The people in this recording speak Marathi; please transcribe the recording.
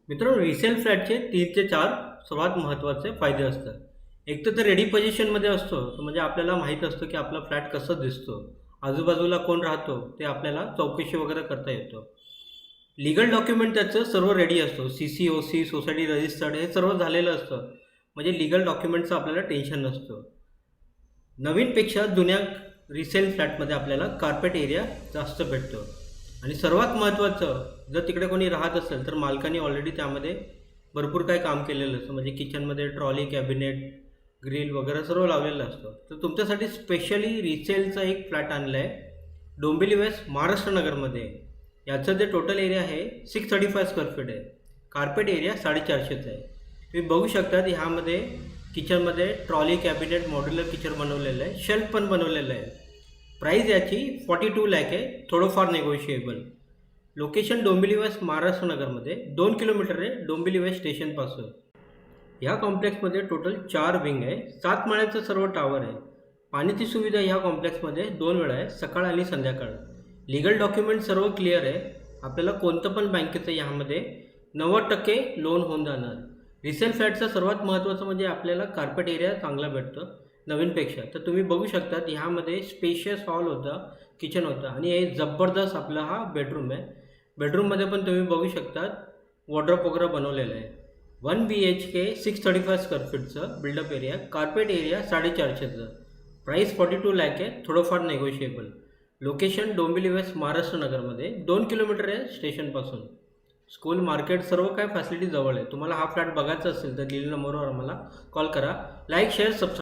मित्रांनो, रिसेल फ्लॅटचे 3 ते 4 सर्वात महत्त्वाचे फायदे असतात. एक तर ते रेडी पोझिशनमध्ये असतो, म्हणजे आपल्याला माहीत असतं की आपला फ्लॅट कसा दिसतो, आजूबाजूला कोण राहतो ते आपल्याला चौकशी वगैरे करता येतो. लीगल डॉक्युमेंट त्याचं सर्व रेडी असतो. सी-सी, ओ-सी, सोसायटी रजिस्टर्ड हे सर्व झालेलं असतं. म्हणजे लीगल डॉक्युमेंटचं आपल्याला टेन्शन नसतं. नवीनपेक्षा जुन्या रिसेल फ्लॅटमध्ये आपल्याला कार्पेट एरिया जास्त भेटतो आणि सर्वात महत्त्वाचं, जर तिकडे कोणी राहत असेल तर मालकाने ऑलरेडी त्यामध्ये भरपूर काही काम केलेलं असतं. म्हणजे किचनमध्ये ट्रॉली, कॅबिनेट, ग्रिल वगैरे सर्व लावलेलं असतं. तर तुमच्यासाठी स्पेशली रिसेलचा एक फ्लॅट आणला आहे डोंबिवली वेस्ट, महाराष्ट्र नगरमध्ये. याचं जे टोटल एरिया आहे 635 स्क्वेअर फीट आहे. कार्पेट एरिया 450चा आहे. तुम्ही बघू शकता ह्यामध्ये किचनमध्ये ट्रॉली, कॅबिनेट, मॉड्युलर किचन बनवलेलं आहे. शेल्फ पण बनवलेलं आहे. प्राईस याची 42 लाख आहे. थोडंफार negotiable. Location Dombivli west, Maharashtra नगरमध्ये 2 किलोमीटर आहे डोंबिवली वेस्ट स्टेशनपासून. ह्या कॉम्प्लेक्समध्ये टोटल 4 विंग आहे. 7 माळ्याचं सर्व टावर आहे. पाण्याची सुविधा ह्या कॉम्प्लेक्समध्ये 2 वेळा आहे, सकाळ आणि संध्याकाळ. लीगल डॉक्युमेंट सर्व क्लिअर आहे. आपल्याला कोणतं पण बँकेचं ह्यामध्ये 90% लोन होऊन जाणार. रिसेल फ्लॅटचं सर्वात महत्त्वाचं म्हणजे आपल्याला कार्पेट एरिया चांगला भेटतो नवीनपेक्षा. तर तुम्ही बघू शकता ह्यामध्ये स्पेशियस हॉल होता, किचन होतं आणि हे जबरदस्त आपला हा बेडरूम आहे. बेडरूममध्ये पण तुम्ही बघू शकता वॉर्डरोब वगैरे बनवलेलं आहे. 1 BHK 635 स्क्वेअर फीटचं बिल्डअप एरिया, कार्पेट एरिया 450चं. प्राईस 42 लाख आहे, थोडंफार negotiable. Location Dombivli west, Maharashtra नगरमध्ये 2 किलोमीटर आहे स्टेशनपासून. स्कूल, मार्केट सर्व काय फॅसिलिटी जवळ आहे. तुम्हाला हा फ्लॅट बघायचा असेल तर दिलेल्या नंबरवर आम्हाला कॉल करा. Like, share, subscribe